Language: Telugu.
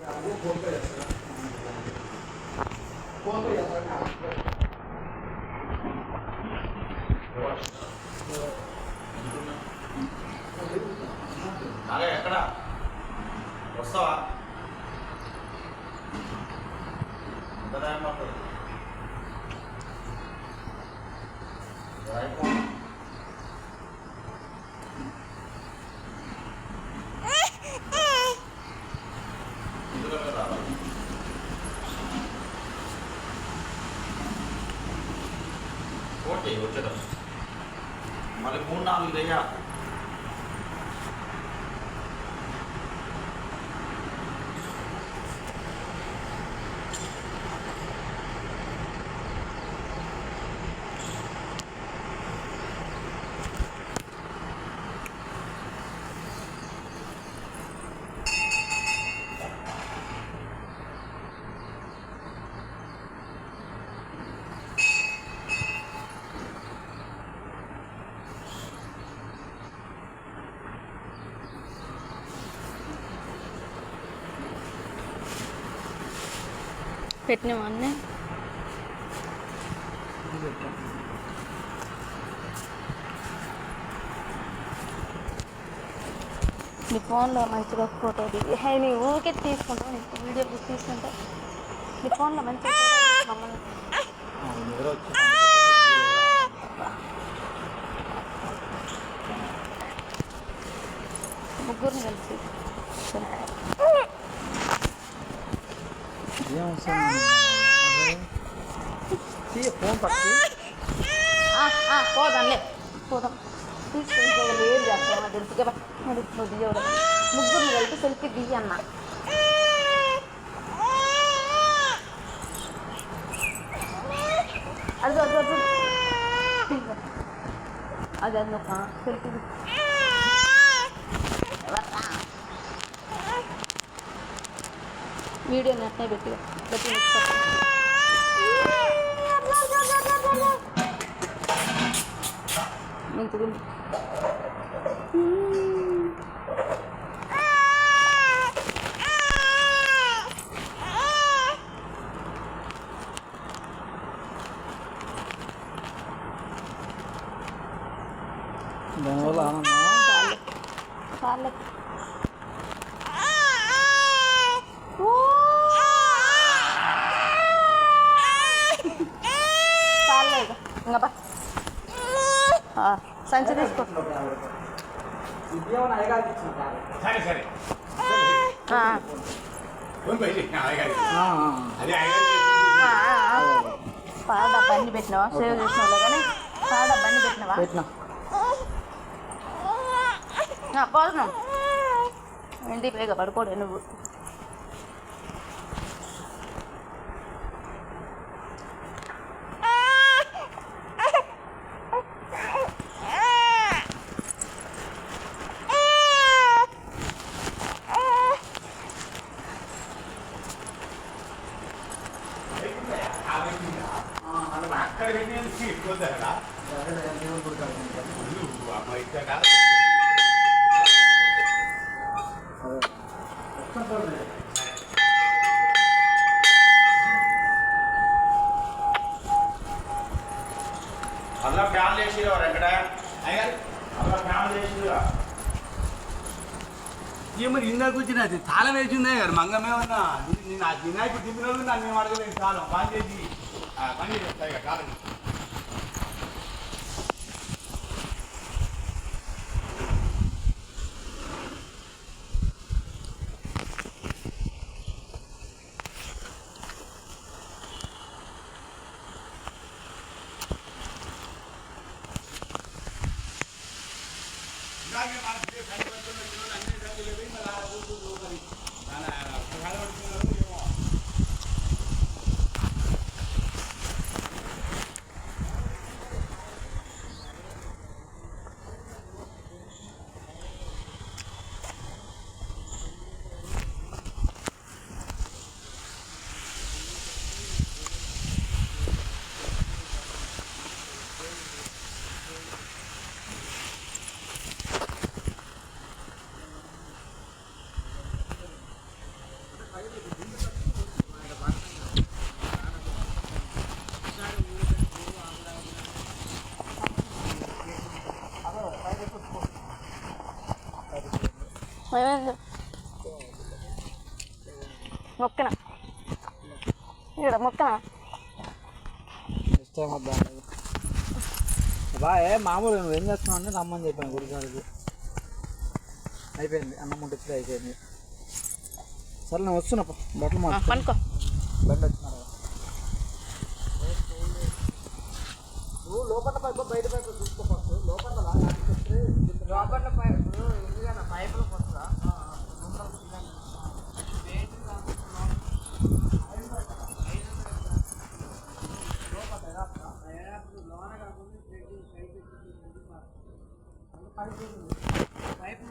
అరే ఎక్కడ వస్తావా? ఎంత టైం పడుతుంది? ఓకే వచ్చేద్దాం. మళ్ళీ 3-4 దగ్గర పెట్టినవన్నీ నీ ఫోన్లో మంచిగా ఫోటో దిగి హై నీ ఊరికే తీసుకుంటావు. నీకు వీడియో తీసుకుంటా నీ ఫోన్లో మంచిగా మమ్మల్ని ముగ్గురిని కలిసి ఫోన్ పట్టి పోదాంలే పోదాం. తీసుకుంటే ఏం చేస్తామో తెలుసు కదా. ముగ్గురిని కలిపి సెల్ఫీ దిగి అన్న అది అది అందుక సెల్ఫీ వీడియో నెట్నే పెట్టి మంచిగుంది. దానివల్ల చాలే చాలేదు ఇంకా సంచి తీసుకో. సరే సరే పాల డబ్బా అన్ని పెట్టినావా? సేవ్ చేసినావులే కానీ పాల డబ్బా అన్ని పెట్టినావా? పోతున్నాం ఇంటికి వేగ పడుకోడే నువ్వు. అక్కడ పెట్టిపోతారా అలా ఫ్యాన్ చేసిరా ఎక్కడ అలా ఫ్యాన్ చేసిరా మరి ఇందాక వచ్చినది తాళం వేసిందే కదా మంగమేమన్నా నాకు వినాయకుడు దింపిన వాళ్ళు నన్ను మేము అడగలేదు. తాళం పని చేసి పని చేస్తాయి కాలం మొక్కన ఇక్కడ మొక్కన ఇష్టం వద్దా బాయ్ మామూలుగా నువ్వు ఏం చేస్తున్నావు అంటే రమ్మని చెప్పాను గుడికాడికి అయిపోయింది అన్నం ముట్టించడం అయిపోయింది సరే నేను వస్తున్నా బట్టలు మా పనుకో బండి వచ్చినా నువ్వు లోపల పైపు బయట పైపు చూసుకోవచ్చు లోపల లోపల పైపు ఎందుకన్నా పైపులు వస్తుందా పైపు